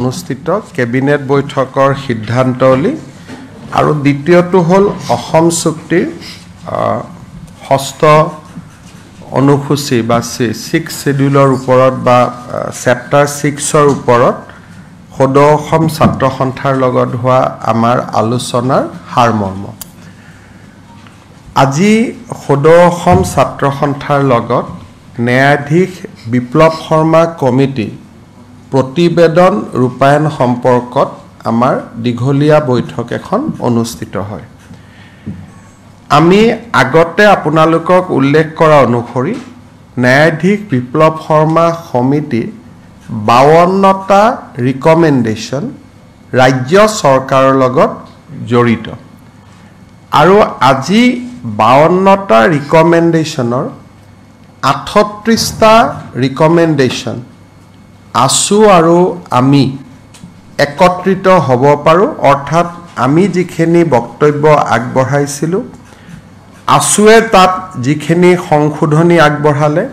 অনুষ্ঠিত কেবিনেট বৈঠকৰ সিদ্ধান্তৱলী আৰু দ্বিতীয়টো হ'ল অসম চুক্তিৰ ষষ্ঠ অনুসূচী বা 6 শিডিউলৰ ওপৰত বা চেপ্টাৰ 6ৰ ওপৰত সদৌ অসম ছাত্ৰ সন্থাৰ লগত হোৱা আমাৰ আলোচনাৰ সাৰমৰ্ম আজি সদৌ অসম ছাত্ৰ সন্থাৰ লগত ন্যায়াধীশ বিপ্লৱ শৰ্মা কমিটি প্ৰতিবেদন ৰূপায়ণ সম্পৰ্কত আমাৰ দীঘলীয়া বৈঠক এখন অনুষ্ঠিত হয় আমি আগতে আপোনালোকক উল্লেখ কৰা অনুসৰি ন্যায়াধীশ বিপ্লৱ শৰ্মা সমিতি 52টা ৰিকমেণ্ডেশ্যন ৰাজ্য চৰকাৰৰ লগত জড়িত আৰু আজি 52টা ৰিকমেণ্ডেশ্যনৰ 38টা ৰিকমেণ্ডেশ্যন আছু আৰু আমি একত্ৰিত হ'ব পাৰোঁ অৰ্থাৎ আমি যিখিনি বক্তব্য আগবঢ়াইছিলোঁ আছুৱে তাত যিখিনি সংশোধনী আগবঢ়ালে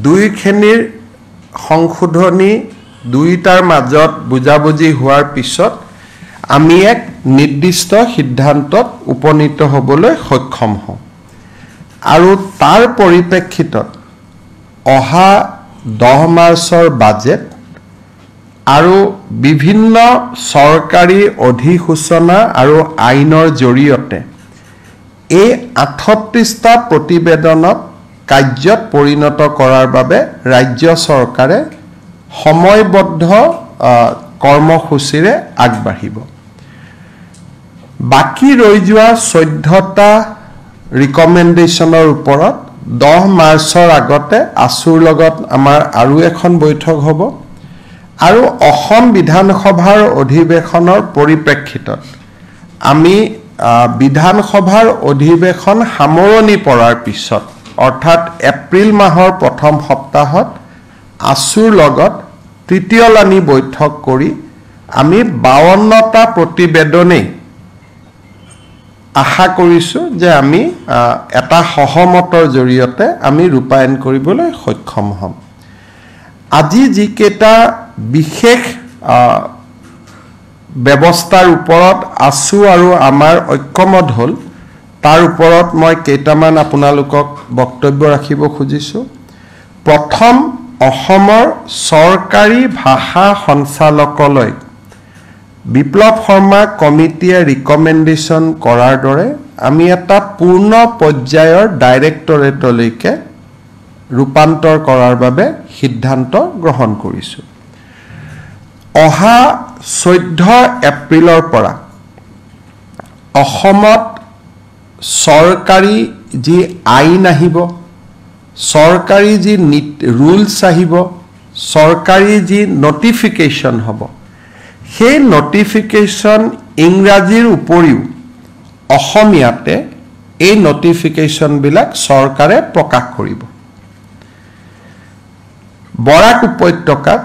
দুইখিনিৰ সংশোধনী দুইটাৰ মাজত বুজাবুজি হোৱাৰ পিছত আমি এক নিৰ্দিষ্ট সিদ্ধান্তত উপনীত হ'বলৈ সক্ষম হওঁ আৰু তাৰ পৰিপ্ৰেক্ষিতত অহা 10 মাৰ্চৰ বাজেট আৰু বিভিন্ন চৰকাৰী অধিসূচনা আৰু আইনৰ জৰিয়তে এই 38টা প্ৰতিবেদনক কাৰ্যত পৰিণত কৰাৰ বাবে ৰাজ্য চৰকাৰে সময়বদ্ধ কৰ্মসূচীৰে আগবাঢ়িব বাকি ৰৈ যোৱা 14টা ৰিকমেণ্ডেশ্যনৰ ওপৰত 10 মাৰ্চৰ আগতে আছুৰ লগত আমাৰ আৰু এখন বৈঠক হ'ব আৰু অসম বিধানসভাৰ অধিৱেশনৰ পৰিপ্ৰেক্ষিতত আমি বিধানসভাৰ অধিৱেশন সামৰণি পৰাৰ পিছত অৰ্থাৎ এপ্ৰিল মাহৰ প্ৰথম সপ্তাহত আছুৰ লগত তৃতীয়লানি বৈঠক কৰি আমি 52টা প্ৰতিবেদনেই আশা কৰিছোঁ যে আমি এটা সহমতৰ জৰিয়তে আমি ৰূপায়ণ কৰিবলৈ সক্ষম হ'ম আজি যিকেইটা বিশেষ ব্যৱস্থাৰ ওপৰত আছু আৰু আমাৰ ঐক্যমত হ'ল তাৰ ওপৰত মই কেইটামান আপোনালোকক বক্তব্য ৰাখিব খুজিছোঁ প্ৰথম অসমৰ চৰকাৰী ভাষা সঞ্চালকলৈ বিপ্লৱ শৰ্মা কমিটিয়ে ৰিকমেণ্ডেশ্যন কৰাৰ দৰে আমি এটা পূৰ্ণ পৰ্যায়ৰ ডাইৰেক্টৰেটলৈকে ৰূপান্তৰ কৰাৰ বাবে সিদ্ধান্ত গ্ৰহণ কৰিছোঁ অহা 14 এপ্ৰিলৰ পৰা অসমত চৰকাৰী যি আইন আহিব চৰকাৰী যি ৰুলছ আহিব চৰকাৰী যি নটিফিকেশ্যন হ'ব সেই নটিফিকেশ্যন ইংৰাজীৰ উপৰিও অসমীয়াতে এই নটিফিকেশ্যনবিলাক চৰকাৰে প্ৰকাশ কৰিব বৰাক উপত্যকাত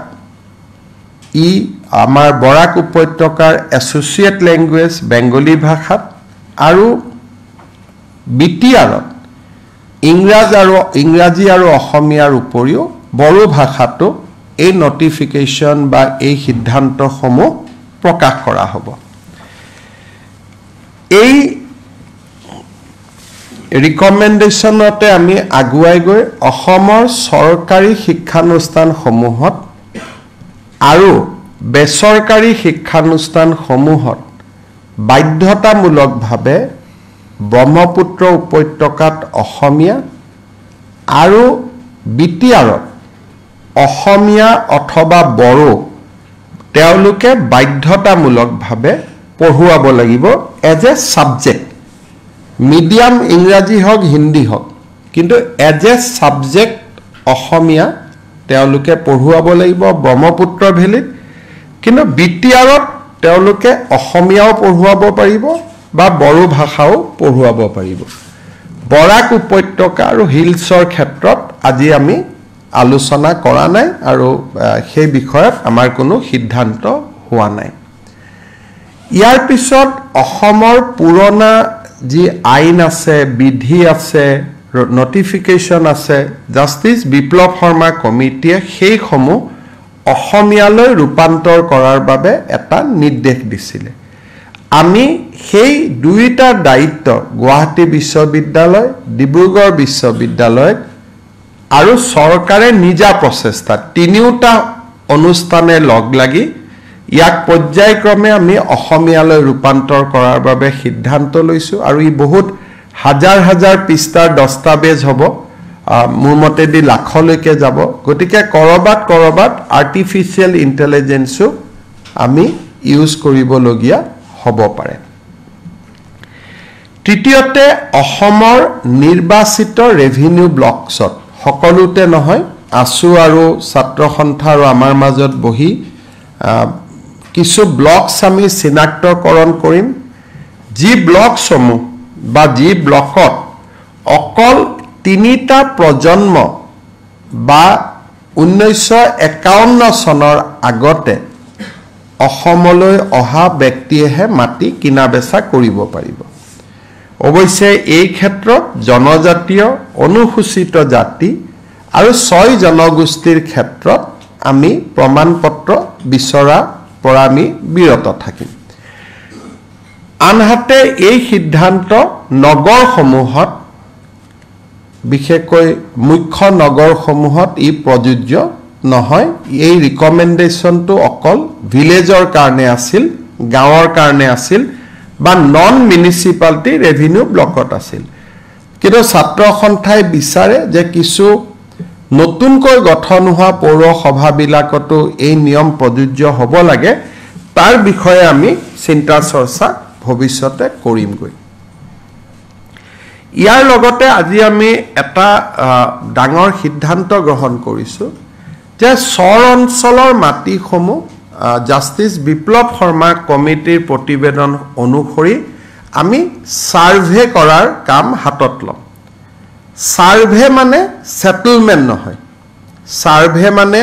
আমাৰ বৰাক উপত্যকাৰ এছ'চিয়েট লেংগুৱেজ বেংগলী ভাষাত আৰু বিটিআৰত ইংৰাজী আৰু অসমীয়াৰ উপৰিও বড়ো ভাষাতো এই নটিফিকেশ্যন বা এই সিদ্ধান্তসমূহ প্ৰকাশ কৰা হ'ব এই ৰিকমেণ্ডেশ্যনতে আমি আগুৱাই গৈ অসমৰ চৰকাৰী শিক্ষানুষ্ঠানসমূহত আৰু বেচৰকাৰী শিক্ষানুষ্ঠানসমূহত বাধ্যতামূলকভাৱে ব্ৰহ্মপুত্ৰ উপত্যকাত অসমীয়া আৰু বিটিআৰত অসমীয়া অথবা বড়ো তেওঁলোকে বাধ্যতামূলকভাৱে পঢ়ুৱাব লাগিব এজ এ ছাবজেক্ট মিডিয়াম ইংৰাজী হওক হিন্দী হওক কিন্তু এজ এ ছাবজেক্ট অসমীয়া তেওঁলোকে পঢ়ুৱাব লাগিব ব্ৰহ্মপুত্ৰ ভেলীত কিন্তু বিটিআৰত তেওঁলোকে অসমীয়াও পঢ়ুৱাব পাৰিব বা বড়ো ভাষাও পঢ়ুৱাব পাৰিব বৰাক উপত্যকা আৰু হিলছৰ ক্ষেত্ৰত আজি আমি আলোচনা কৰা নাই আৰু সেই বিষয়ত আমাৰ কোনো সিদ্ধান্ত হোৱা নাই ইয়াৰ পিছত অসমৰ পুৰণা যি আইন আছে বিধি আছে নটিফিকেশ্যন আছে জাষ্টিস বিপ্লৱ শৰ্মা কমিটিয়ে সেইসমূহ অসমীয়ালৈ ৰূপান্তৰ কৰাৰ বাবে এটা নিৰ্দেশ দিছিলে আমি সেই দুইটা দায়িত্ব গুৱাহাটী বিশ্ববিদ্যালয় ডিব্ৰুগড় বিশ্ববিদ্যালয় আৰু চৰকাৰে নিজা প্ৰচেষ্টা তিনিওটা অনুষ্ঠানে লগ লাগি ইয়াক পৰ্যায়ক্ৰমে আমি অসমীয়ালৈ ৰূপান্তৰ কৰাৰ বাবে সিদ্ধান্ত লৈছো আৰু ই বহুত হাজাৰ হাজাৰ পৃষ্ঠাৰ দস্তাবেজ হ'ব মোৰ মতেদি লাখলৈকে যাব গতিকে কৰবাত আৰ্টিফিচিয়েল ইন্টেলিজেন্সও আমি ইউজ কৰিবলগীয়া হ'ব পাৰে তৃতীয়তে অসমৰ নিৰ্বাচিত ৰেভিনিউ ব্লকছত সকলোতে নহয় আছু আৰু ছাত্ৰ সন্থা আৰু আমাৰ মাজত বহি কিছু ব্লকছ আমি চিনাক্তকৰণ কৰিম যি ব্লকসমূহ বা যি ব্লকত অকল তিনিটা প্ৰজন্ম বা 1951 চনৰ আগতে অসমলৈ অহা ব্যক্তিয়েহে মাটি কিনা বেচা কৰিব পাৰিব অৱশ্যে এই ক্ষেত্ৰত জনজাতীয় অনুসূচিত জাতি আৰু 6 জনগোষ্ঠীৰ ক্ষেত্ৰত আমি প্ৰমাণপত্ৰ বিচৰা পৰা আমি বিৰত থাকিম আনহাতে এই সিদ্ধান্ত নগৰসমূহত বিশেষকৈ মুখ্য নগৰসমূহত ই প্ৰযোজ্য নহয় এই ৰিকমেন্ডেশনটো অকল ভিলেজৰ কাৰণে আছিল গাঁৱৰ কাৰণে আছিল বা নন মিউনিসিপালিটি ৰেভিনিউ ব্লকত আছিল কিন্তু ছাত্ৰ সন্থাই বিচাৰে যে কিছু নতুনকৈ গঠন হোৱা পৌৰসভা বিলাকতো এই নিয়ম প্ৰযোজ্য হ'ব লাগে তাৰ বিষয়ে আমি চিন্তা চৰ্চা ভৱিষ্যতে কৰিমগৈ ইয়াৰ লগতে আজি আমি এটা ডাঙৰ সিদ্ধান্ত গ্ৰহণ কৰিছো যে চৰ অঞ্চলৰ মাটিসমূহ জাষ্টিস বিপ্লৱ শৰ্মা কমিটিৰ প্ৰতিবেদন অনুসৰি আমি সাৰ্ভে কৰাৰ কাম হাতত লম সাৰ্ভে মানে সেটেলমেন্ট নহয় সাৰ্ভে মানে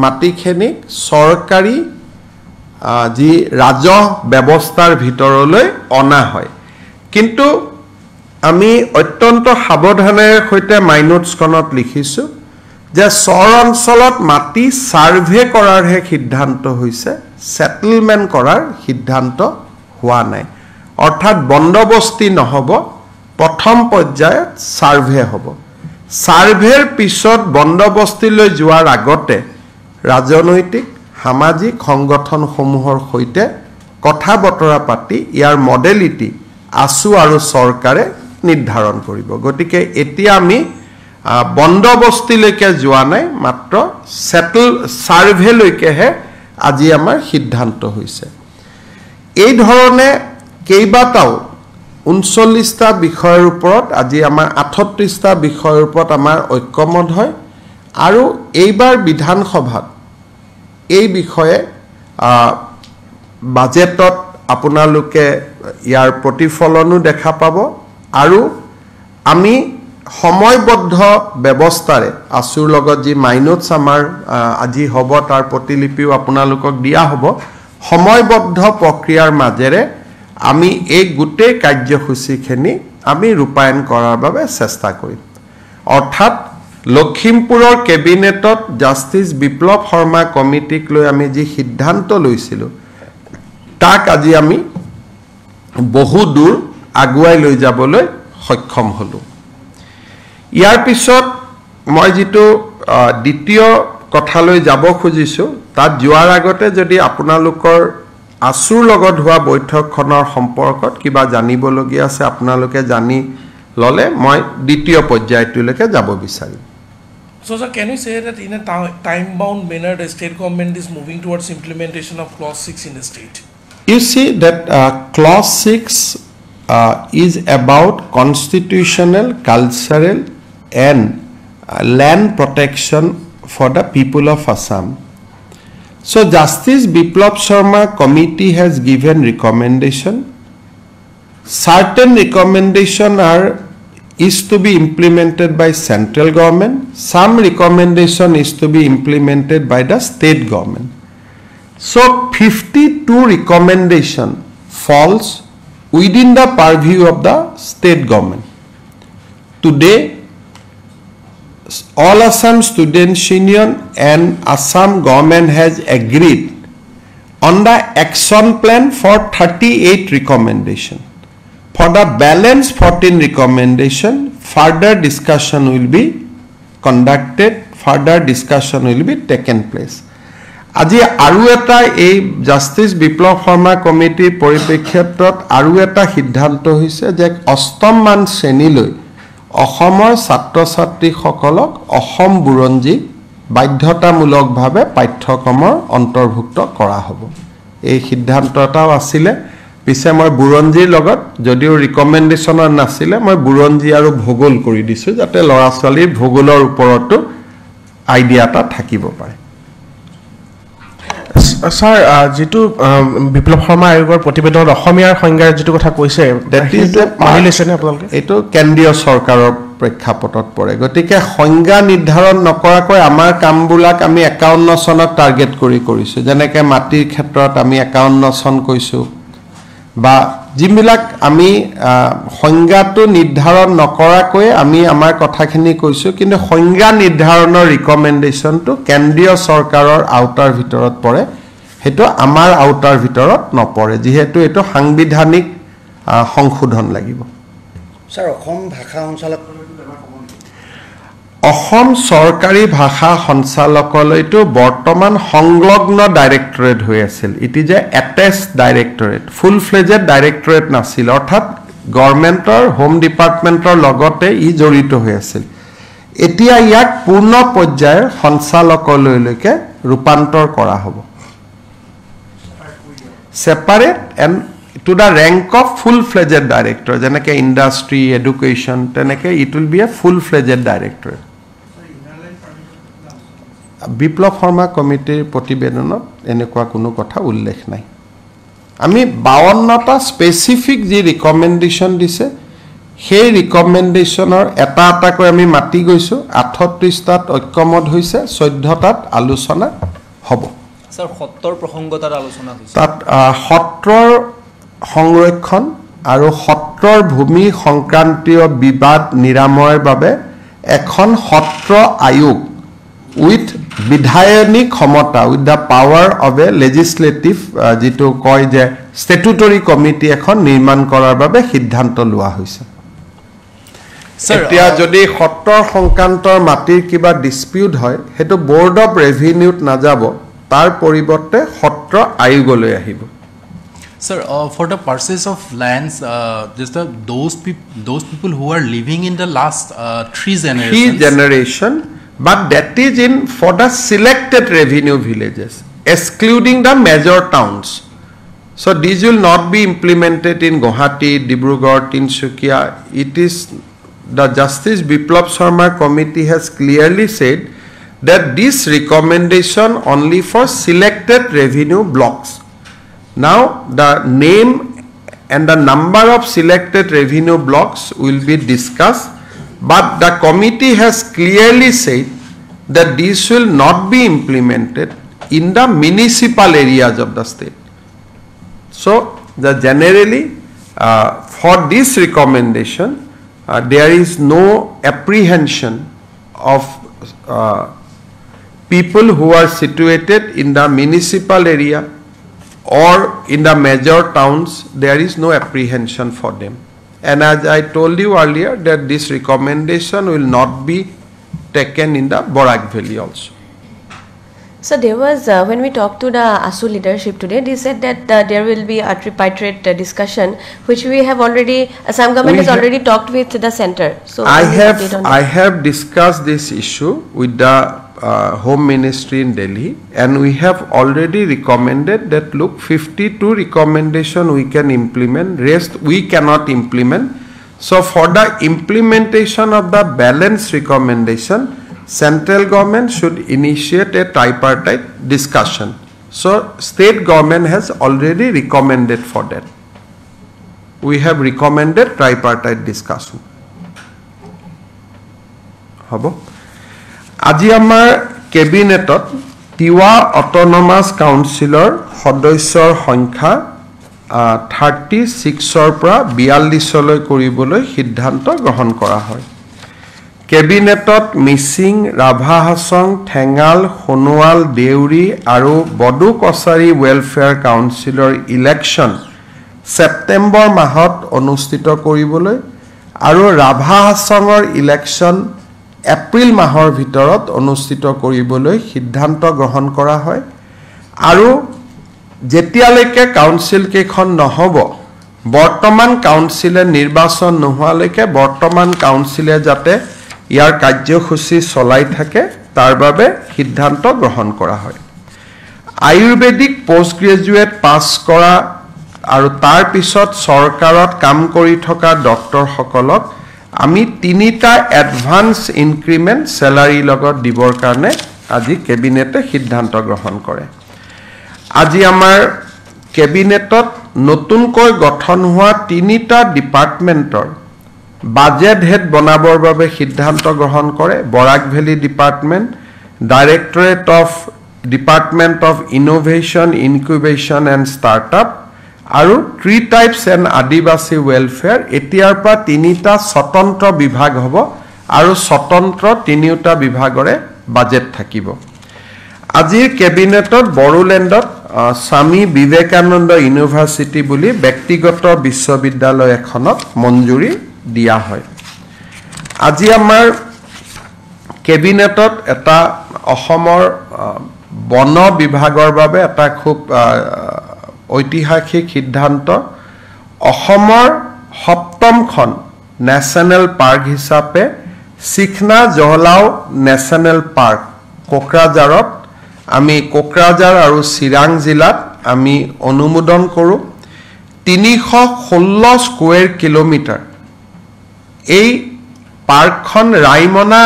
মাটিখিনি সৰকাৰি যি ৰাজহ ব্যৱস্থাৰ ভিতৰলৈ অনা হয় কিন্তু আমি অত্যন্ত সাৱধানেৰে হৈতে মাইনোটছখনত লিখিছো যে চৰ অঞ্চলত মাটি সাৰ্ভে কৰাৰ হে সিদ্ধান্ত হৈছে সেটেলমেন্ট কৰাৰ সিদ্ধান্ত হোৱা নাই অৰ্থাৎ বন্দবস্তি নহব প্ৰথম পৰ্যায়ত সাৰ্ভে হ'ব সাৰ্ভেৰ পিছত বন্দবস্তিলৈ যোৱাৰ আগতে ৰাজনৈতিক সামাজিক সংগঠনসমূহৰ হৈতে কথা বতৰা পাতি ইয়াৰ মডেলিটি আছু আৰু চৰকাৰে নিৰ্ধাৰণ কৰিব গতিকে এতিয়া আমি বন্দবস্তিলৈকে যোৱা নাই মাত্ৰ সেটেল সাৰ্ভে লৈকেহে আজি আমাৰ সিদ্ধান্ত হৈছে এই ধৰণে কেইবাটাও 39টা বিষয়ৰ ওপৰত আজি আমাৰ 38টা বিষয়ৰ ওপৰত আমাৰ ঐক্যমত হয় আৰু এইবাৰ বিধানসভাত এই বিষয়ে বাজেটত আপোনালোকে ইয়াৰ প্ৰতিফলনো দেখা পাব আৰু আমি সময়বদ্ধ ব্যৱস্থাৰে আছুৰ লগত যি মাইনোটছ আমাৰ আজি হ'ব তাৰ প্ৰতিলিপিও আপোনালোকক দিয়া হ'ব সময়বদ্ধ প্ৰক্ৰিয়াৰ মাজেৰে আমি এই গোটেই কাৰ্যসূচীখিনি আমি ৰূপায়ণ কৰাৰ বাবে চেষ্টা কৰিম অৰ্থাৎ লখিমপুৰৰ কেবিনেটত জাষ্টিস বিপ্লৱ শৰ্মা কমিটিক লৈ আমি যি সিদ্ধান্ত লৈছিলো তাক আজি আমি বহু দূৰ আগুৱাই লৈ যাবলৈ সক্ষম হলো ইয়াৰ পিছত মই যেটো দ্বিতীয় কথালৈ যাব খুজিছো তাত যোৱাৰ আগতে যদি আপোনালোকৰ আছুৰ লগত হোৱা বৈঠকখনৰ সম্পৰ্কত কিবা জানিবলগীয়া আছে আপোনালোকে জানি ললে মই দ্বিতীয় পৰ্যায়টোলৈকে যাব বিচাৰিম So sir, can you say that in a time-bound manner the state government is moving towards implementation of clause 6 in the state? You see that clause 6 is about constitutional, cultural and land protection for the people of Assam. So Justice Biplab Sharma committee has given recommendation. Certain recommendation is to be implemented by central government. Some recommendation is to be implemented by the state government. So 52 recommendation falls within the purview of the state government. Today, All Assam Students Union and Assam government has agreed on the action plan for 38 recommendation. For the balance 14 recommendation, further discussion will be conducted, further discussion will be taken place. আজি আৰু এটা এই জাষ্টিস বিপ্লৱ শৰ্মা কমিটিৰ পৰিপ্ৰেক্ষিতত আৰু এটা সিদ্ধান্ত হৈছে যে অষ্টম মান শ্ৰেণীলৈ অসমৰ ছাত্ৰ ছাত্ৰীসকলক অসম বুৰঞ্জী বাধ্যতামূলকভাৱে পাঠ্যক্ৰমৰ অন্তৰ্ভুক্ত কৰা হ'ব এই সিদ্ধান্ত এটাও আছিলে পিছে মই বুৰঞ্জীৰ লগত যদিও ৰিকমেন্ডেশনৰ নাছিলে মই বুৰঞ্জী আৰু ভূগোল কৰি দিছো যাতে লৰা ছোৱালীৰ ভূগোলৰ ওপৰতো আইডিয়া এটা থাকিব পাৰে স্যাৰ যেটো বিপ্লৱ শৰ্মা আয়োগৰ প্ৰতিবেদনত অসমীয়াৰ সংজ্ঞাৰ যেটো কথা কৈছে দ্যাট ইজ এ মানিলেছন আপোনালোকে এটো কেন্দ্ৰীয় চৰকাৰৰ প্ৰেক্ষাপটত পৰে গতিকে সংজ্ঞা নিৰ্ধাৰণ নকৰাকৈ আমাৰ কামবিলাক আমি 51 চনত টাৰ্গেট কৰিছো যেনেকে মাটিৰ ক্ষেত্ৰত আমি 51 চন কৈছো বা জিবিলাক আমি সংজ্ঞাটো নিৰ্ধাৰণ নকৰাকৈ আমি আমাৰ কথাখিনি কৈছো কিন্তু সংজ্ঞা নিৰ্ধাৰণৰ ৰিকমেন্ডেশনটো কেন্দ্ৰীয় চৰকাৰৰ আউটাৰ ভিতৰত পৰে হেতু আমাৰ আউটাৰ ভিতৰত নপৰে যেহেতু এটো সাংবিধানিক সংশোধন লাগিব স্যাৰ অসম ভাষা সঞ্চালক অসম সৰকাৰি ভাষা সঞ্চালকালয়টো বৰ্তমান সংলগ্ন ডাইৰেক্টৰেট হৈ আছিল it is a attached directorate full fledged directorate নাছিল অৰ্থাৎ গভৰ্ণমেন্টৰ হোম ডিপাৰ্টমেন্টৰ লগতে ই জড়িত হৈ আছিল এতিয়া ইয়াক পূৰ্ণ পৰ্যায়ৰ সঞ্চালকালয়লৈকে ৰূপান্তৰ কৰা হ'ব separate and to the rank of full-fledged director যেনেকে industry education তেনেকে it will be a full-fledged director বিপ্লৱ শৰ্মা কমিটিৰ প্ৰতিবেদনত এনেকুৱা কোনো কথা উল্লেখ নাই আমি 52টা স্পেসিফিক যি ৰিকমেন্ডেশন দিছে সেই ৰিকমেন্ডেশনৰ এটা এটাকৈ আমি মাতি গৈছো 38টাত ঐক্যমত হৈছে 14টাত আলোচনা হ'ব স্যাৰ সত্ৰৰ প্ৰসংগতাৰ আলোচনা হৈছে তাত সত্ৰৰ সংৰক্ষণ আৰু সত্ৰৰ ভূমি সংক্ৰান্তীয় বিবাদ নিৰাময়ৰ বাবে এখন সত্ৰ আয়োগ উইথ বিধায়নী ক্ষমতা with the power of A legislative যেটো কয় যে স্ট্যাটুটৰী কমিটি এখন নিৰ্মাণ কৰাৰ বাবে সিদ্ধান্ত লোৱা হৈছে এতিয়া যদি সত্ৰৰ সংক্ৰান্তৰ মাটিৰ কিবা ডিসপিউট হয় হেতু বোৰ্ড অফ ৰেভিনিউত নাযাব তাৰ পৰিৱৰ্তে সত্ৰ আয়োগলৈ আহিব Sir, for the purchase of lands, just those people who are living in the last three generation, but that is in for the selected revenue villages, excluding the major towns. So these will not be implemented in Guwahati, Dibrugarh, Tinsukia. It is the Justice Biplab Sharma committee has clearly said that this recommendation only for selected revenue blocks. Now the name and the number of selected revenue blocks will be discussed, but the committee has clearly said that this will not be implemented in the municipal areas of the state. So the generally for this recommendation there is no apprehension of people who are situated in the municipal area or in the major towns. There is no apprehension for them, and as I told you earlier that this recommendation will not be taken in the Borak Valley also. So there was when we talked to the ASU leadership today, they said that there will be a tripartite discussion which we have already Assam government has already talked with the center. So I have discussed this issue with the Home Ministry in Delhi, and we have already recommended that look 52 recommendation we can implement, rest we cannot implement. So for the implementation of the balance recommendation, central government should initiate a tripartite discussion. So state government has already recommended for that. We have recommended tripartite discussion. Habo আজি আমাৰ কেবিনেটত Tiwa autonomous কাউন্সিলৰ সদস্যৰ সংখ্যা 36 ৰ পৰা 42 লৈ কৰিবলৈ সিদ্ধান্ত গ্ৰহণ কৰা হয় কেবিনেটত মিচিং, ৰাভা হাছং, ঠেঙাল, সোণোৱাল, দেউৰী আৰু বডো কছাৰী ৱেলফেয়াৰ কাউন্সিলৰ ইলেকশ্যন ছেপ্টেম্বৰ মাহত অনুষ্ঠিত কৰিবলৈ আৰু ৰাভা হাছঙৰ ইলেকশ্যন এপ্ৰিল মাহৰ ভিতৰত অনুষ্ঠিত কৰিবলৈ সিদ্ধান্ত গ্ৰহণ কৰা হয় আৰু যেতিয়ালৈকে কাউন্সিল কেইখন নহব বৰ্তমান কাউন্সিলে নিৰ্বাচন নোহোৱালৈকে বৰ্তমান কাউন্সিলে যাতে ইয়াৰ কাৰ্যসূচী চলাই থাকে তাৰ বাবে সিদ্ধান্ত গ্ৰহণ কৰা হয় আয়ুৰ্বেদিক পোষ্ট গ্ৰেজুৱেট পাছ কৰা আৰু তাৰ পিছত চৰকাৰত কাম কৰি থকা ডক্টৰসকলক আমি 3টা এডভান্স ইনক্ৰিমেন্ট স্যালাৰি লগত দিবৰ কাৰণে আজি কেবিনেটে সিদ্ধান্ত গ্ৰহণ কৰে আজি আমাৰ কেবিনেটত নতুনকৈ গঠন হোৱা 3টা ডিপাৰ্টমেন্টৰ বাজেট হেড বনাবৰ বাবে সিদ্ধান্ত গ্ৰহণ কৰে Barak valley department department of innovation incubation and startup আৰু tea tribes and Adivasi welfare এতিয়াৰ পৰা 3টা স্বতন্ত্ৰ বিভাগ হ'ব আৰু স্বতন্ত্ৰ 3টা বিভাগৰে বাজেট থাকিব আজিৰ কেবিনেটত বড়োলেণ্ডত স্বামী বিবেকানন্দ ইউনিভাৰ্চিটি বুলি ব্যক্তিগত বিশ্ববিদ্যালয় এখনত মঞ্জুৰি দিয়া হয় আজি আমাৰ কেবিনেটত এটা অসমৰ বন বিভাগৰ বাবে এটা খুব ঐতিহাসিক সিদ্ধান্ত অসমৰ 7খন নেশ্যনেল পাৰ্ক হিচাপে সিখনা জহলাও নেশ্যনেল পাৰ্ক কোকৰাঝাৰত আমি কোকৰাঝাৰ আৰু চিৰাং জিলাত আমি অনুমোদন কৰোঁ 316 স্কয়াৰ কিলোমিটাৰ এই পাৰ্কখন ৰাইমনা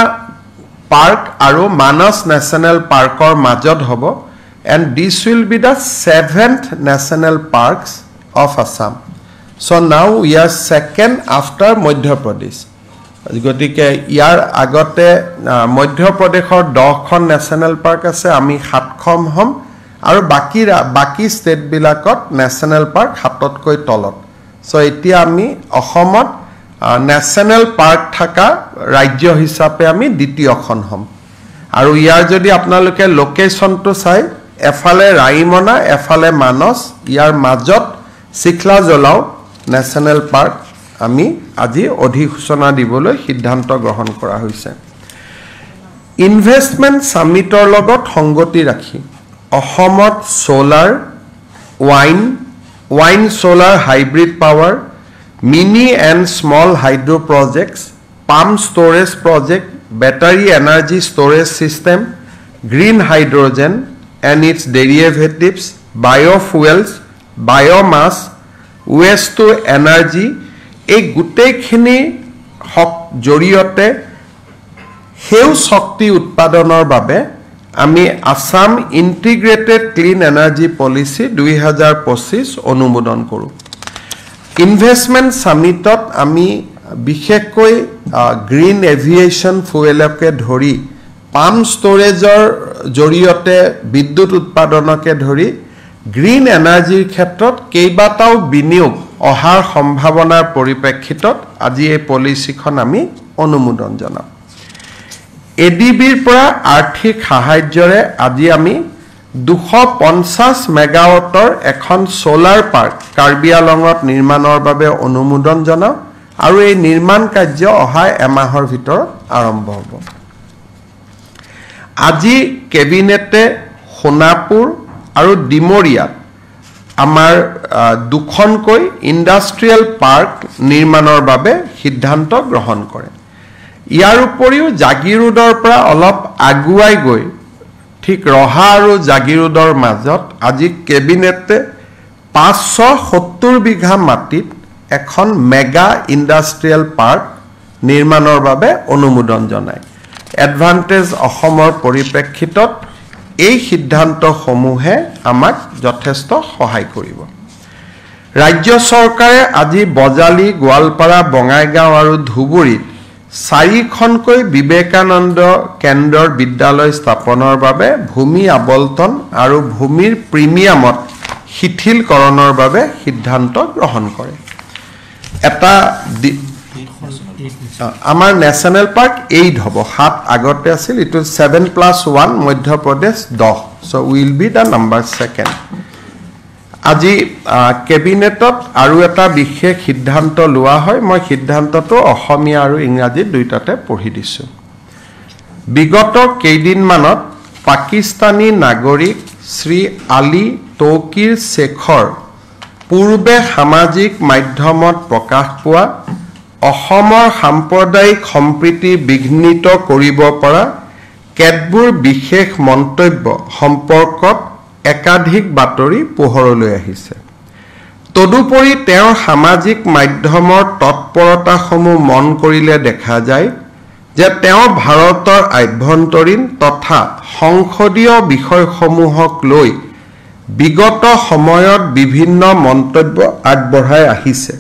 পাৰ্ক আৰু মানস নেশ্যনেল পাৰ্কৰ মাজত হ'ব and this will be the 7th national parks of Assam so now we are second after Madhya Pradesh গতিকে ইয়াৰ আগতে মধ্য প্ৰদেশৰ 10খন নেশ্যনেল পাৰ্ক আছে আমি 7খন হম আৰু বাকি ষ্টেট বিলাকত নেশ্যনেল পাৰ্ক 7তকৈ তলত সো এতিয়া আমি অসমত নেশ্যনেল পাৰ্ক থকা ৰাজ্য হিচাপে আমি দ্বিতীয়খন হম আৰু ইয়াৰ যদি আপোনালোকে লোকেশনটো চাই এফালে ৰাইমনা এফালে মানস ইয়াৰ মাজত সিখলা জলাও নেশ্যনেল পাৰ্ক আমি আজি অধিসূচনা দিবলৈ সিদ্ধান্ত গ্ৰহণ কৰা হৈছে ইনভেষ্টমেন্ট সামিটৰ লগত সংগতি ৰাখি অসমত solar wine solar hybrid power mini and small hydro projects pump storage project battery energy storage system green hydrogen and its derivatives biofuels biomass waste to energy এই গুটেইখিনি জৰিয়তে হেউ শক্তি উৎপাদনৰ বাবে আমি Assam integrated clean energy policy 2025 অনুমোদন কৰোঁ investment সামিটত আমি বিশেষকৈ গ্ৰীণ এভিয়েশন ফুয়েলকে ধৰি পাম ষ্টৰেজৰ জৰিয়তে বিদ্যুৎ উৎপাদনকে ধৰি গ্ৰীণ এনাৰ্জিৰ ক্ষেত্ৰত কেইবাটাও বিনিয়োগ অহাৰ সম্ভাৱনাৰ পৰিপ্ৰেক্ষিতত আজি এই পলিচিখন আমি অনুমোদন জনাম এডিবিৰ পৰা আৰ্থিক সাহায্যৰে আজি আমি 250 মেগাৱাটৰ এখন সোলাৰ পাৰ্ক কাৰ্বি আলঙত নিৰ্মাণৰ বাবে অনুমোদন জনাও আৰু এই নিৰ্মাণ কাৰ্য অহা এমাহৰ ভিতৰত আৰম্ভ হ'ব আজি কেবিনেটে সোনাপুৰ আৰু ডিমৰিয়াত আমাৰ দুখনকৈ ইণ্ডাষ্ট্ৰিয়েল পাৰ্ক নিৰ্মাণৰ বাবে সিদ্ধান্ত গ্ৰহণ কৰে ইয়াৰ উপৰিও জাগিৰোডৰ পৰা অলপ আগুৱাই গৈ ঠিক ৰহা আৰু জাগিৰোডৰ মাজত আজি কেবিনেটে 570 বিঘা মাটিত এখন মেগা ইণ্ডাষ্ট্ৰিয়েল পাৰ্ক নিৰ্মাণৰ বাবে অনুমোদন জনায় এডভান্টেজ অসমৰ পৰিপ্ৰেক্ষিতত এই সিদ্ধান্তসমূহে আমাক যথেষ্ট সহায় কৰিব ৰাজ্য চৰকাৰে আজি বজালি গোৱালপাৰা বঙাইগাঁও আৰু ধুবুৰীত 4খনকৈ বিবেকানন্দ কেন্দ্ৰৰ বিদ্যালয় স্থাপনৰ বাবে ভূমি আবলটন আৰু ভূমিৰ প্ৰিমিয়ামত শিথিলকৰণৰ বাবে সিদ্ধান্ত গ্ৰহণ কৰে এটা আমাৰ নেশ্যনেল পাৰ্ক 8 হ'ব 7 আগতে আছিল it is 7+1 Madhya Pradesh 10 so will be the number 2 আজি কেবিনেটত আৰু এটা বিশেষ সিদ্ধান্ত লোৱা হয় মই সিদ্ধান্তটো অসমীয়া আৰু ইংৰাজী দুইটাতে পঢ়ি দিছো বিগত কেইদিনমানত পাকিস্তানী নাগৰিক শ্ৰী আলী তৌকিৰ শেখৰ পূৰ্বে সামাজিক মাধ্যমত প্ৰকাশ পোৱা অসমৰ সাম্প্ৰদায়িক সম্প্ৰীতি বিঘ্নিত কৰিব পৰা কেতবোৰ বিশেষ মন্তব্য সম্পৰ্কত একাধিক বাতৰি পোহৰলৈ আহিছে তদুপৰি তেওঁৰ সামাজিক মাধ্যমৰ তৎপৰতাসমূহ মন কৰিলে দেখা যায় যে তেওঁ ভাৰতৰ আভ্যন্তৰীণ তথা সংসদীয় বিষয়সমূহক লৈ বিগত সময়ত বিভিন্ন মন্তব্য আগবঢ়াই আহিছে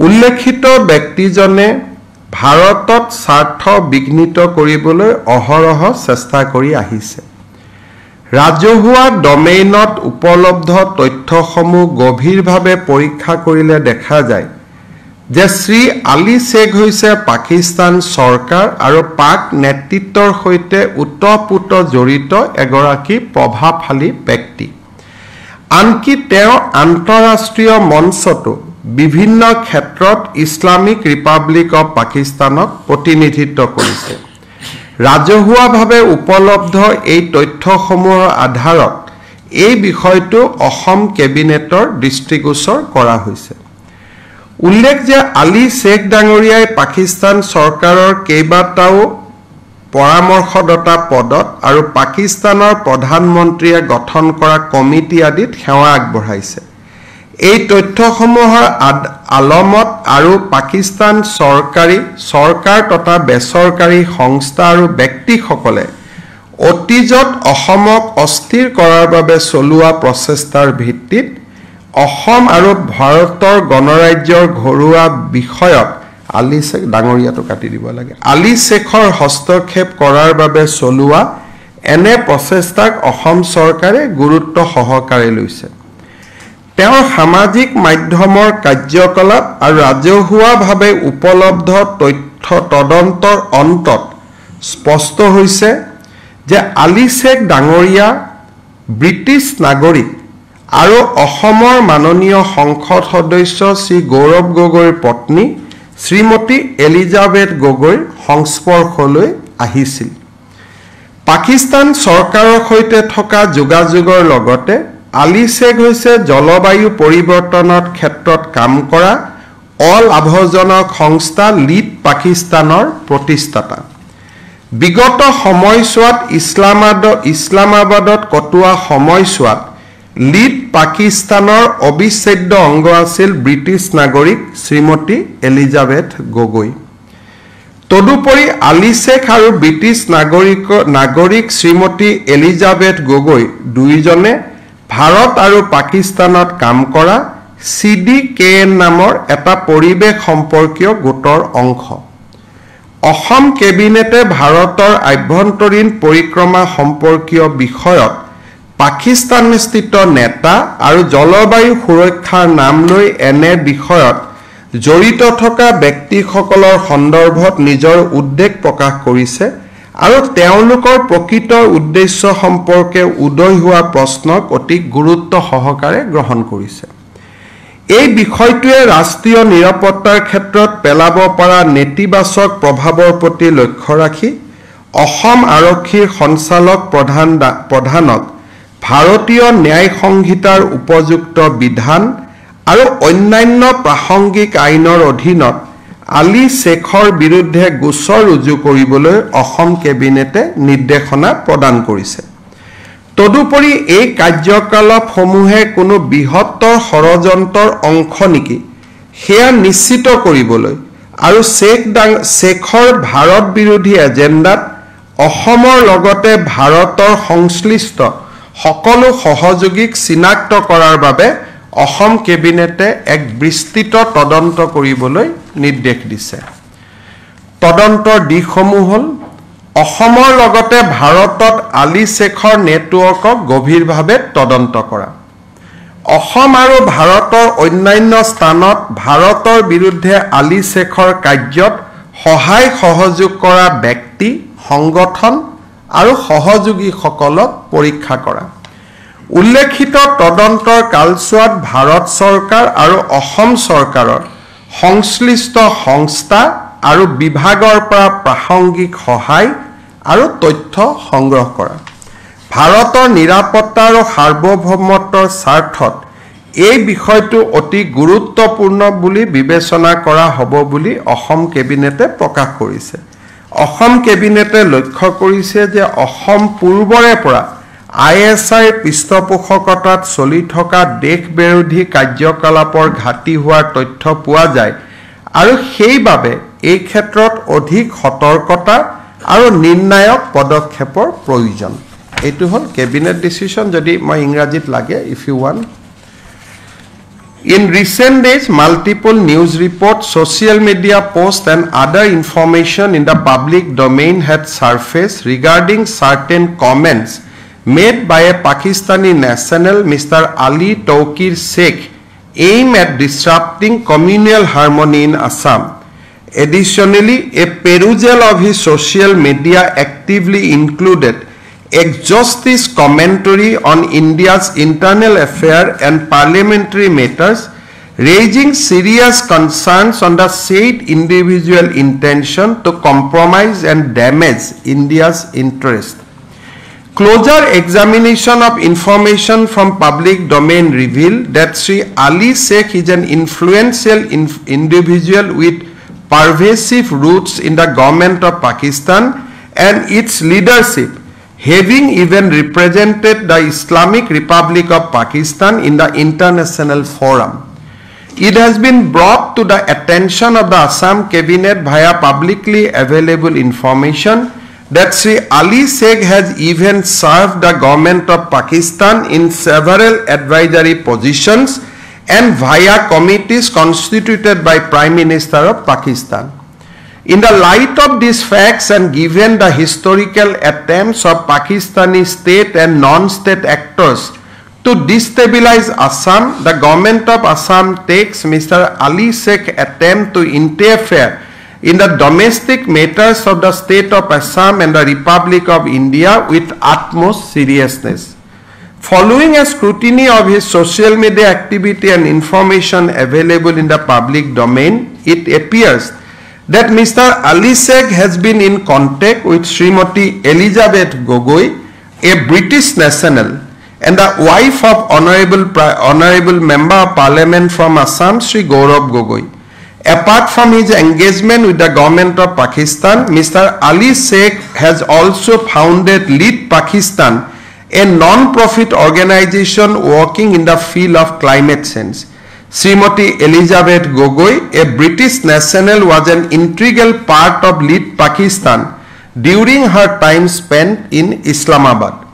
উল্লেখিত ব্যক্তিজনে ভাৰতত স্বাৰ্থ বিঘ্নিত কৰিবলৈ অহৰহ চেষ্টা কৰি আহিছে ৰাজহুৱা ডমেইনত উপলব্ধ তথ্যসমূহ গভীৰভাৱে পৰীক্ষা কৰিলে দেখা যায় যে শ্ৰী আলী শেখ হৈছে পাকিস্তান চৰকাৰ আৰু পাক নেতৃত্বৰ সৈতে উতঃপুত জড়িত এগৰাকী প্ৰভাৱশালী ব্যক্তি আনকি তেওঁ আন্তঃৰাষ্ট্ৰীয় মঞ্চতো বিভিন্ন ক্ষেত্ৰত ইছলামিক ৰিপাব্লিক অফ পাকিস্তানক প্ৰতিনিধিত্ব কৰিছে ৰাজহুৱাভাৱে উপলব্ধ এই তথ্যসমূহৰ আধাৰত এই বিষয়টো অসম কেবিনেটৰ দৃষ্টিগোচৰ কৰা হৈছে উল্লেখ যে আলী শেখ ডাঙৰীয়াই পাকিস্তান চৰকাৰৰ কেইবাটাও পৰামৰ্শদাতা পদত আৰু পাকিস্তানৰ প্ৰধানমন্ত্ৰীয়ে গঠন কৰা কমিটি আদিত সেৱা আগবঢ়াইছে এই তথ্যসমূহৰ আলমত আৰু পাকিস্তান চৰকাৰ তথা বেচৰকাৰী সংস্থা আৰু ব্যক্তিসকলে অতীজত অসমক অস্থিৰ কৰাৰ বাবে চলোৱা প্ৰচেষ্টাৰ ভিত্তিত অসম আৰু ভাৰতৰ গণৰাজ্যৰ ঘৰুৱা বিষয়ত আলী শেখ ডাঙৰীয়াটো কাটি দিব লাগে আলী শেখৰ হস্তক্ষেপ কৰাৰ বাবে চলোৱা এনে প্ৰচেষ্টাক অসম চৰকাৰে গুৰুত্ব সহকাৰে লৈছে তেওঁৰ সামাজিক মাধ্যমৰ কাৰ্যকলাপ আৰু ৰাজহুৱাভাৱে উপলব্ধ তথ্য তদন্তৰ অন্তত স্পষ্ট হৈছে যে আলী শেখ ডাঙৰীয়া ব্ৰিটিছ নাগৰিক আৰু অসমৰ মাননীয় সংসদ সদস্য শ্ৰী গৌৰৱ গগৈৰ পত্নী শ্ৰীমতী এলিজাবেথ গগৈৰ সংস্পৰ্শলৈ আহিছিল পাকিস্তান চৰকাৰৰ সৈতে থকা যোগাযোগৰ লগতে আলী শেখ হৈছে জলবায়ু পৰিৱৰ্তনৰ ক্ষেত্ৰত কাম কৰা অলাভজনক সংস্থা লিড পাকিস্তানৰ প্ৰতিষ্ঠাতা বিগত সময়ছোৱাত ইছলামাবাদত কটোৱা সময়ছোৱাত লিড পাকিস্তানৰ অবিচ্ছেদ্য অংগ আছিল ব্ৰিটিছ নাগৰিক শ্ৰীমতী এলিজাবেথ গগৈ তদুপৰি আলী শেখ আৰু ব্ৰিটিছ নাগৰিক শ্ৰীমতী এলিজাবেথ গগৈ দুইজনে ভাৰত আৰু পাকিস্তানত কাম কৰা CDKN নামৰ এটা পৰিৱেশ সম্পৰ্কীয় গোটৰ অংশ অসম কেবিনেটে ভাৰতৰ আভ্যন্তৰীণ পৰিক্ৰমা সম্পৰ্কীয় বিষয়ত পাকিস্তানস্থিত নেতা আৰু জলবায়ু সুৰক্ষাৰ নাম লৈ এনে বিষয়ত জড়িত থকা ব্যক্তিসকলৰ সন্দৰ্ভত নিজৰ উদ্বেগ প্ৰকাশ কৰিছে আৰু তেওঁলোকৰ প্ৰকৃত উদ্দেশ্য সম্পৰ্কে উদয় হোৱা প্ৰশ্নক অতি গুৰুত্ব সহকাৰে গ্ৰহণ কৰিছে এই বিষয়টোৱে ৰাষ্ট্ৰীয় নিৰাপত্তাৰ ক্ষেত্ৰত পেলাব পৰা নেতিবাচক প্ৰভাৱৰ প্ৰতি লক্ষ্য ৰাখি অসম আৰক্ষীৰ সঞ্চালক প্ৰধানক ভাৰতীয় ন্যায় সংহিতাৰ উপযুক্ত বিধান আৰু অন্যান্য প্ৰাসংগিক আইনৰ অধীনত আলী শেখৰ বিৰুদ্ধে গোচৰ ৰুজু কৰিবলৈ অসম কেবিনেটে নিৰ্দেশনা প্ৰদান কৰিছে তদুপৰি এই কাৰ্যকলাপসমূহে কোনো বৃহত্তৰ ষড়যন্ত্ৰৰ অংশ নেকি সেয়া নিশ্চিত কৰিবলৈ আৰু শেখৰ ভাৰত বিৰোধী এজেণ্ডাত অসমৰ লগতে ভাৰতৰ সংশ্লিষ্ট সকলো সহযোগীক চিনাক্ত কৰাৰ বাবে অসম কেবিনেটে এক বিস্তৃত তদন্ত কৰিবলৈ নিৰ্দেশ দিছে তদন্তৰ দিশসমূহ হ'ল অসমৰ লগতে ভাৰতত আলী শেখৰ নেটৱৰ্কক গভীৰভাৱে তদন্ত কৰা অসম আৰু ভাৰতৰ অন্যান্য স্থানত ভাৰতৰ বিৰুদ্ধে আলী শেখৰ কাৰ্যত সহায় সহযোগ কৰা ব্যক্তি সংগঠন আৰু সহযোগীসকলক পৰীক্ষা কৰা উল্লেখিত তদন্তৰ কালছোৱাত ভাৰত চৰকাৰ আৰু অসম চৰকাৰৰ সংশ্লিষ্ট সংস্থা আৰু বিভাগৰ পৰা প্ৰাসংগিক সহায় আৰু তথ্য সংগ্ৰহ কৰা ভাৰতৰ নিৰাপত্তা আৰু সাৰ্বভৌমত্বৰ স্বাৰ্থত এই বিষয়টো অতি গুৰুত্বপূৰ্ণ বুলি বিবেচনা কৰা হ'ব বুলি অসম কেবিনেটে প্ৰকাশ কৰিছে অসম কেবিনেটে লক্ষ্য কৰিছে যে অসম পূৰ্বৰে পৰা ISI পৃষ্ঠপোষকতাত চলি থকা দেশ বিৰোধী কাৰ্যকলাপৰ ঘাটি হোৱাৰ তথ্য পোৱা যায় আৰু সেইবাবে এই ক্ষেত্ৰত অধিক সতৰ্কতা আৰু নিৰ্ণায়ক পদক্ষেপৰ প্ৰয়োজন এইটো হল কেবিনেট ডিসিশন যদি মই ইংৰাজীত লাগে if you want In recent days, multiple news reports, social media posts and other information in the public domain had surfaced regarding certain comments made by a Pakistani national, Mr. Ali Tawqir Sheikh, aimed at disrupting communal harmony in Assam. Additionally, a perusal of his social media actively included exhaustive commentary on India's internal affairs and parliamentary matters, raising serious concerns on the said individual intention to compromise and damage India's interest. Closer examination of information from public domain revealed that Sri Ali Sheikh is an influential individual with pervasive roots in the government of Pakistan and its leadership, having even represented the Islamic Republic of Pakistan in the international forum. It has been brought to the attention of the Assam cabinet via publicly available information that Sri Ali Sheikh has even served the government of Pakistan in several advisory positions and via committees constituted by Prime Minister of Pakistan. In the light of these facts and given the historical attempts of Pakistani state and non-state actors to destabilize Assam, the government of Assam takes Mr. Ali Sheikh's attempt to interfere in the domestic matters of the state of Assam and the Republic of India with utmost seriousness. Following a scrutiny of his social media activity and information available in the public domain, it appears that Mr. Ali Sheikh has been in contact with Srimati Elizabeth Gogoi, a British national, and the wife of Honorable Member of Parliament from Assam, Sri Gaurav Gogoi. Apart from his engagement with the government of Pakistan, Mr. Ali Sheikh has also founded Lead Pakistan, a non-profit organization working in the field of climate change. Srimati Elizabeth Gogoi, a British national, was an integral part of Lead Pakistan during her time spent in Islamabad.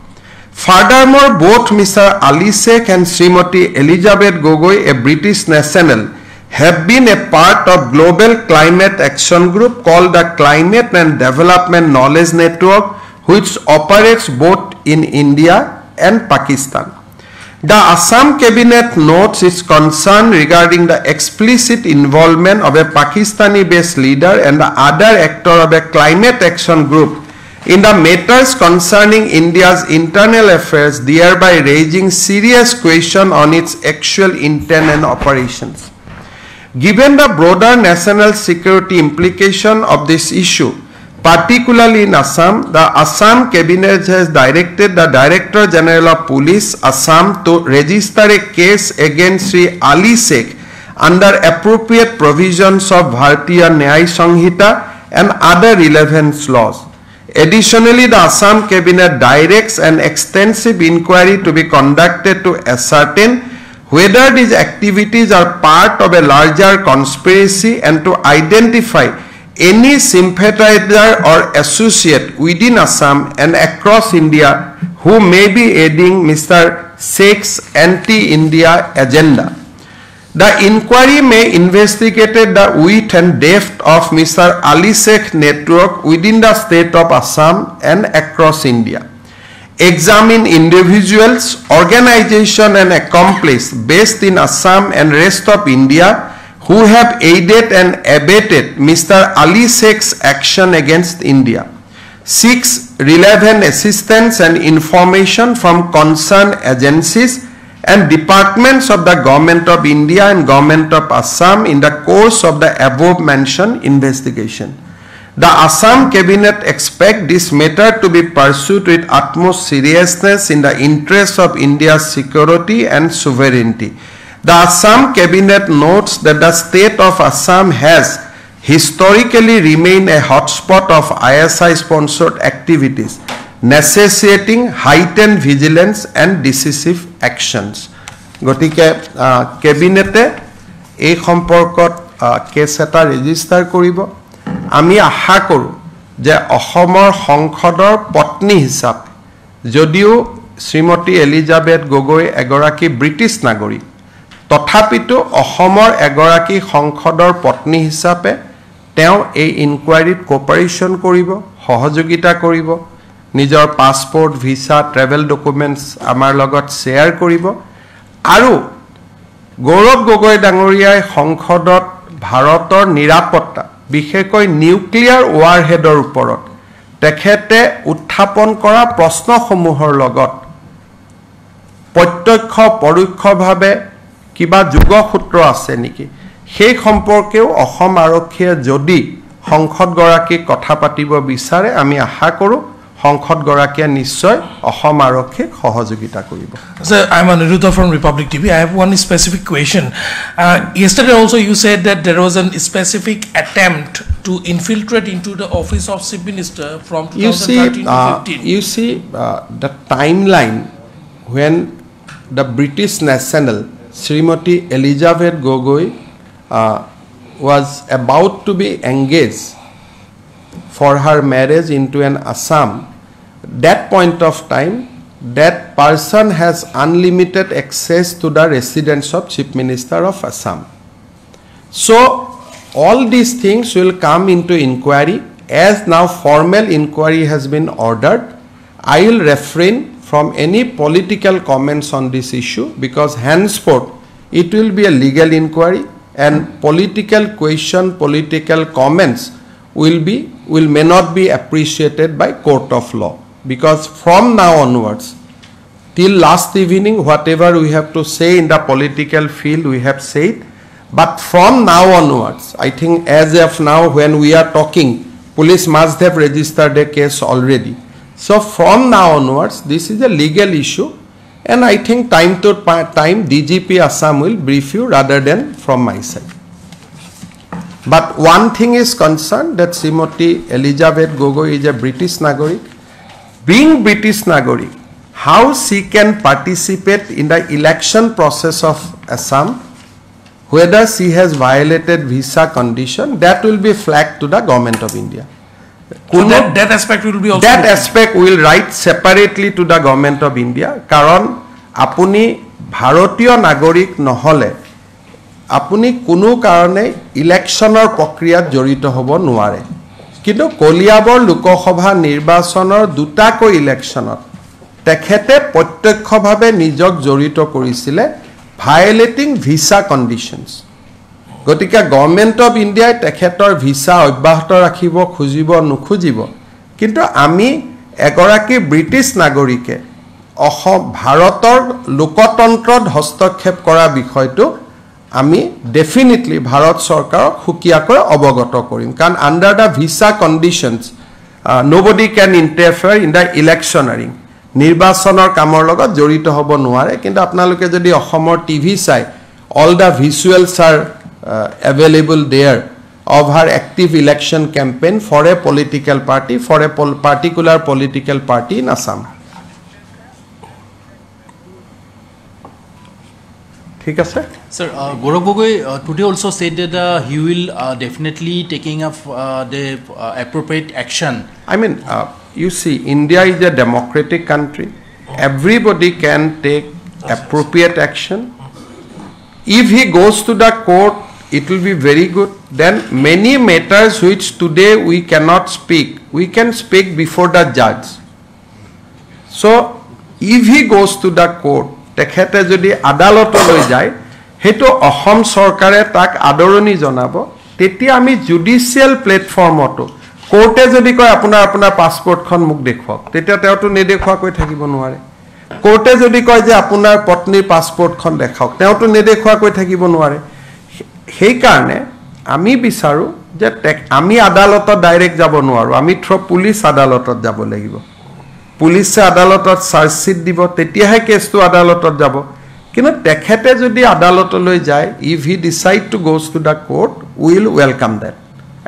Furthermore, both Mr. Ali Sheikh and Srimati Elizabeth Gogoi, a British national, have been a part of global climate action group called the Climate and Development Knowledge Network, which operates both in India and Pakistan. The Assam cabinet notes its concern regarding the explicit involvement of a Pakistani-based leader and the other actor of a climate action group in the matters concerning India's internal affairs, thereby raising serious question on its actual intent and operations. Given the broader national security implication of this issue, particularly in Assam, the Assam cabinet has directed the Director General of Police, Assam, to register a case against Sri Ali Sheikh under appropriate provisions of Bharatiya Nyaya Samhita and other relevant laws. Additionally, the Assam cabinet directs an extensive inquiry to be conducted to ascertain whether these activities are part of a larger conspiracy and to identify any sympathizer or associate within Assam and across India who may be aiding Mr. Sheikh's anti-India agenda. The inquiry may investigate the width and depth of Mr. Ali Sheikh network within the state of Assam and across India. examine individuals, organization and accomplice based in Assam and rest of India who have aided and abetted Mr. Ali Sheikh's action against India. 6. Relevant assistance and information from concerned agencies and departments of the Government of India and Government of Assam in the course of the above mentioned investigation. The Assam Cabinet expects this matter to be pursued with utmost seriousness in the interest of India's security and sovereignty. The Assam Cabinet notes that the state of Assam has historically remained a hotspot of ISI-sponsored activities, necessitating heightened vigilance and decisive actions. Gotike Cabinete এই সম্পর্কত case এটা register কৰিব আমি আশা কৰোঁ যে অসমৰ সংসদৰ পত্নী হিচাপে যদিও শ্ৰীমতী এলিজাবেথ গগৈ এগৰাকী ব্ৰিটিছ নাগৰিক তথাপিতো অসমৰ এগৰাকী সংসদৰ পত্নী হিচাপে তেওঁ এই ইনকুৱাৰীত কোঅপাৰেচন কৰিব সহযোগিতা কৰিব নিজৰ পাছপোৰ্ট ভিসা ট্ৰেভেল ডকুমেন্টস আমাৰ লগত শেয়াৰ কৰিব আৰু গৌৰৱ গগৈ ডাঙৰীয়াই সংসদত ভাৰতৰ নিৰাপত্তা বিশেষকৈ নিউক্লিয়াৰ ওয়াৰহেডৰ ওপৰত তেখেতে উত্থাপন কৰা প্ৰশ্নসমূহৰ লগত প্ৰত্যক্ষ পৰোক্ষভাৱে কিবা যোগসূত্ৰ আছে নেকি সেই সম্পৰ্কেও অসম আৰক্ষীয়ে যদি সংসদ গৰাকী কথা পাতিব বিচাৰে আমি আশা কৰোঁ সংসদ গৰাকীয়ে নিশ্চয় অসম আৰক্ষীক সহযোগিতা কৰিব Sir, I'm Aniruddha from Republic TV. I have one specific question. Yesterday also you said that there was a specific attempt to infiltrate into the office of Chief Minister from 2013 to 15. You see the timeline when the British national Srimati Elizabeth Gogoi was about to be engaged for her marriage into an Assam. That point of time, that person has unlimited access to the residence of Chief Minister of Assam. So all these things will come into inquiry. As now formal inquiry has been ordered, I will refrain from any political comments on this issue because henceforth it will be a legal inquiry and political question, political comments may not be appreciated by court of law. Because from now onwards, till last evening, whatever we have to say in the political field, we have said. But from now onwards, I think as of now, when we are talking, police must have registered a case already. So from now onwards, this is a legal issue. And I think time to time, DGP Assam will brief you rather than from my side. But one thing is concerned that Srimati Elizabeth Gogoi is a British Nagorik. Being British Nagorik, how she can participate in the election process of Assam, whether she has violated visa condition, that will be flagged to the Government of India. So that aspect will be also... That aspect will write separately to the Government of India. Karon, apuni Bharatiya Nagorik nohole, আপুনি কোনো কারণে ইলেকশনৰ প্ৰক্ৰিয়াত জড়িত হ'ব নোৱাৰে কিন্তু কলিয়াবৰ লোকসভা নিৰ্বাচনৰ দুটাকৈ ইলেকশনত তেখেতে প্ৰত্যক্ষভাৱে নিজক জড়িত কৰিছিল ভায়োলেটিং ভিসা কন্ডিশনস গতিকে গভৰ্নমেন্ট অফ ইণ্ডিয়াই তেখেতৰ ভিসা অব্যাহত ৰাখিব খুজিব নুখুজিব কিন্তু আমি এগৰাকী ব্ৰিটিছ নাগৰিকে অসম ভাৰতৰ লোকতন্ত্ৰত হস্তক্ষেপ কৰা বিষয়টো আমি definitely ভাৰত সৰকাৰক হুকিয়াকৈ অৱগত কৰিম কাৰণ under the visa conditions nobody can interfere in the electioneering নিৰ্বাচনৰ কামৰ লগত জড়িত হ'ব নোৱাৰে কিন্তু আপোনালোকে যদি অসমৰ টিভি চাই all the visuals are available there of her active election campaign for a political party for a particular political party in Assam ঠিক আছে Sir, Gaurav Gogoi today also said that he will definitely taking up the appropriate action. I mean, you see, India is a democratic country. Everybody can take appropriate action. If he goes to the court, it will be very good. Then many matters which today we cannot speak, we can speak before the judge. So if he goes to the court, তেখেতে যদি আদালতলৈ যায় হেতু অসম সরকারে তাক আদৰণি জনাব তেতিয়া আমি জুডিশিয়াল প্ল্যাটফৰ্মটো কোৰ্টে যদি কয় আপোনাৰ পাসপোৰ্টখন মুক দেখুৱাওক তেতিয়া তেওটো নেদেখুৱাকৈ থাকিব নোৱাৰে কোৰ্টে যদি কয় যে আপোনাৰ পত্নীৰ পাসপোৰ্টখন দেখাওক তেওটো নেদেখুৱাকৈ থাকিব নোৱাৰে সেই কাৰণে আমি বিচাৰো যে আমি আদালতত ডাইৰেক্ট যাব নোৱাৰো আমি পুলিশ আদালতত যাব লাগিব পুলিশে আদালতত চার্জ শিট দিব তেতিয়াহে কেছটো আদালতত যাব কিন্তু তেখেতে যদি আদালতলৈ যায় if he decide to goes to the court we will welcome that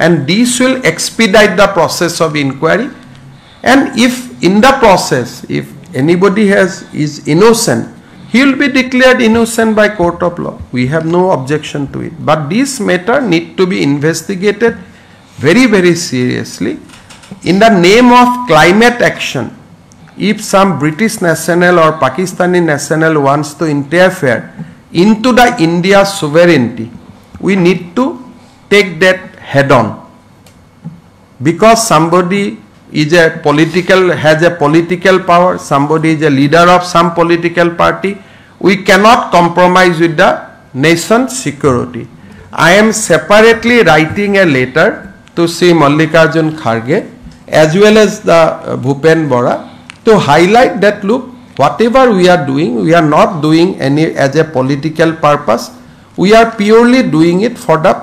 and this will expedite the process of inquiry and if in the process if anybody is innocent he will be declared innocent by court of law we have no objection to it but this matter need to be investigated very very seriously in the name of climate action. If some British national or Pakistani national wants to interfere into the India's sovereignty, we need to take that head on. Because somebody is has a political power, somebody is a leader of some political party, we cannot compromise with the nation's security. I am separately writing a letter to Sri Mallikarjun Kharge as well as the Bhupen Bora to highlight that look whatever we are not doing any as a political purpose we are purely doing it for the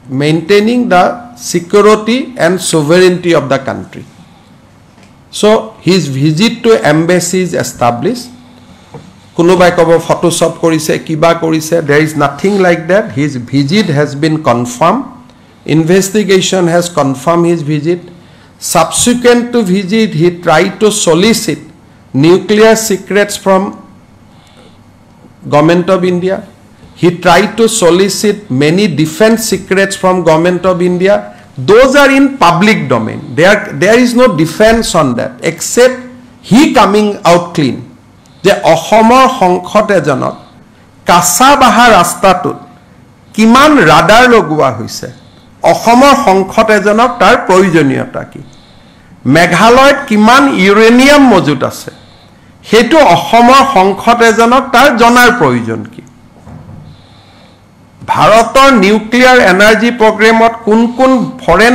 maintaining the security and sovereignty of the country so his visit to embassy is established kunubai kobo photoshop korise kiba korise there is nothing like that his visit has been confirmed investigation has confirmed his visit. Subsequent to visit, he tried to solicit nuclear secrets from Government of India. He tried to solicit many defense secrets from Government of India. Those are in public domain. There is no defense on that, except he coming out clean. The Ohomor Hongkot ejanot Kasa Baha Rastatut Kiman radar logua hoise. অসমৰ সংখ্যত এজনক তাৰ প্ৰয়োজনীয়তা কি মেঘালয়ত কিমান uranium মজুত আছে হেতু অসমৰ সংখ্যত এজনক তাৰ জনাৰ প্ৰয়োজন কি ভাৰতৰ নিউক্লিয়াৰ এনাৰ্জি প্ৰগ্ৰামত কোন ফৰেন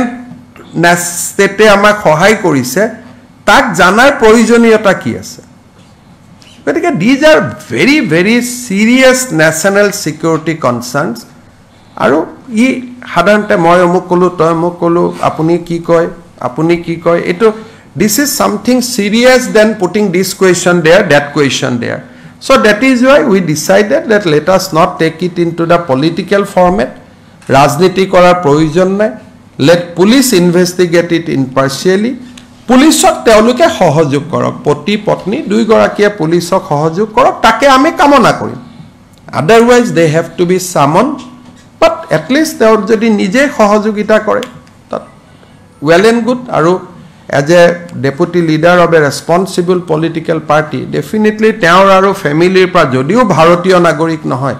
ষ্টেটে আমাক সহায় কৰিছে তাক জানাৰ প্ৰয়োজনীয়তা কি আছে গতিকে these are very very serious national security concerns আৰু ই সাধাৰণতে মই অমুক কলো তই মোক কলো আপুনি কি কয় এটো this is something serious than putting this question there that question there so that is why we decided that let us not take it into the political format rajniti korar provision nai let police investigate it impartially পুলিশক তেওলোকে সহযোগ কৰক পতি পত্নী দুই গৰাকীয়ে পুলিশক সহযোগ কৰক তাকে আমি কামনা কৰিম otherwise they have to be summoned but at least they are jodi nije সহযোগিতা কৰে that well and good aru as a deputy leader of a responsible political party definitely teor aru family pa jodio bharatiyo nagorik nohoy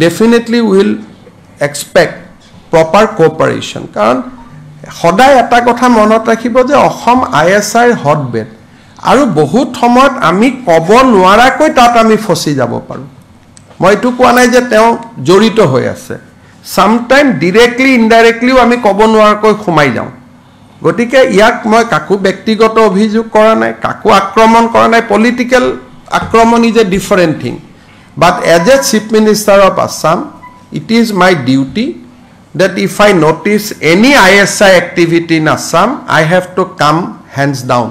definitely will expect proper cooperation karon সদায় এটা কথা মনত ৰাখিব যে Assam ISI hotbed আৰু বহুত সময়ত আমি কব নোৱাৰাকৈ তাত আমি ফসি যাব পাৰো মই এটো কোৱা নাই যে তেও জড়িত হৈ আছে sometime directly indirectly আমি কব নোৱাৰাকৈ খুমাই যাও গটিকে ইয়াক মই কাকু ব্যক্তিগত অভিযোগ কৰা নাই কাকু আক্ৰমণ কৰা নাই পলিটিক্যাল আক্ৰমণ is a different thing but as a chief minister of Assam it is my duty that if I notice any ISI activity in Assam I have to come hands down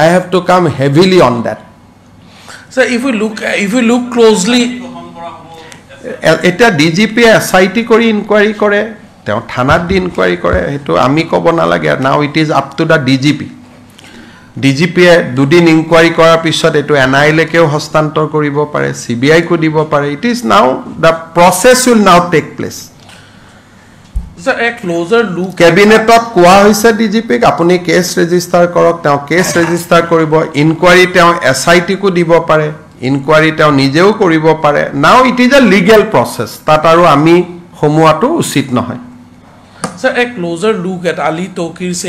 I have to come heavily on that so if we look closely eta DGP SIT kori inquiry kore teo thanat di inquiry kore hetu ami kobo na lage now it is up to the DGP dudin inquiry korar pisot etu NI lekeo hostantor koribo pare CBI ko dibo pare it is now the process will now take place so a closer look cabinet of koa hoise DGP apuni case register korok teo case register koribo inquiry teo SIT ko dibo pare inquiry teo নিজেও কৰিব পাৰে now it is a legal process tat aru ami homuatu usit nohoy so a closer look at Ali Tokir's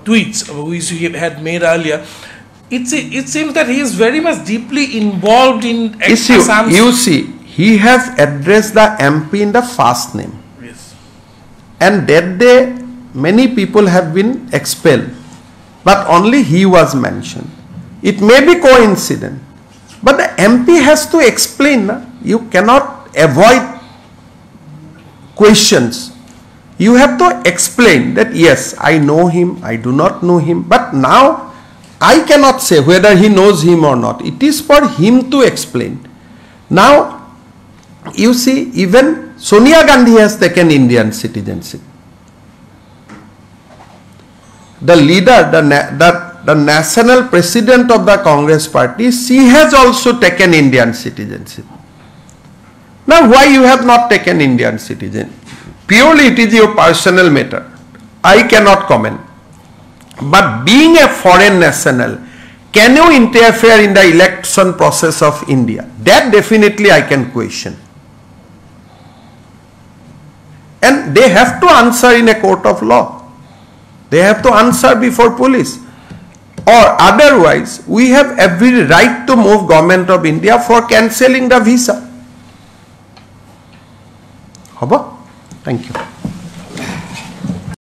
tweets which he had made earlier it seems that he is very much deeply involved in Assam's. You see, he has addressed the MP in the first name. Yes. And that day, many people have been expelled. But only he was mentioned. It may be coincident. But the MP has to explain. You cannot avoid questions. You have to explain that yes, I know him, I do not know him. But now, I cannot say whether he knows him or not. It is for him to explain. Now, you see, even Sonia Gandhi has taken Indian citizenship. The leader, the national president of the Congress party, she has also taken Indian citizenship. Now, why you have not taken Indian citizen? Purely it is your personal matter. I cannot comment. But being a foreign national, can you interfere in the election process of India? That definitely I can question. And they have to answer in a court of law. They have to answer before police. Or otherwise, we have every right to move Government of India for cancelling the visa. Hoba? Thank you.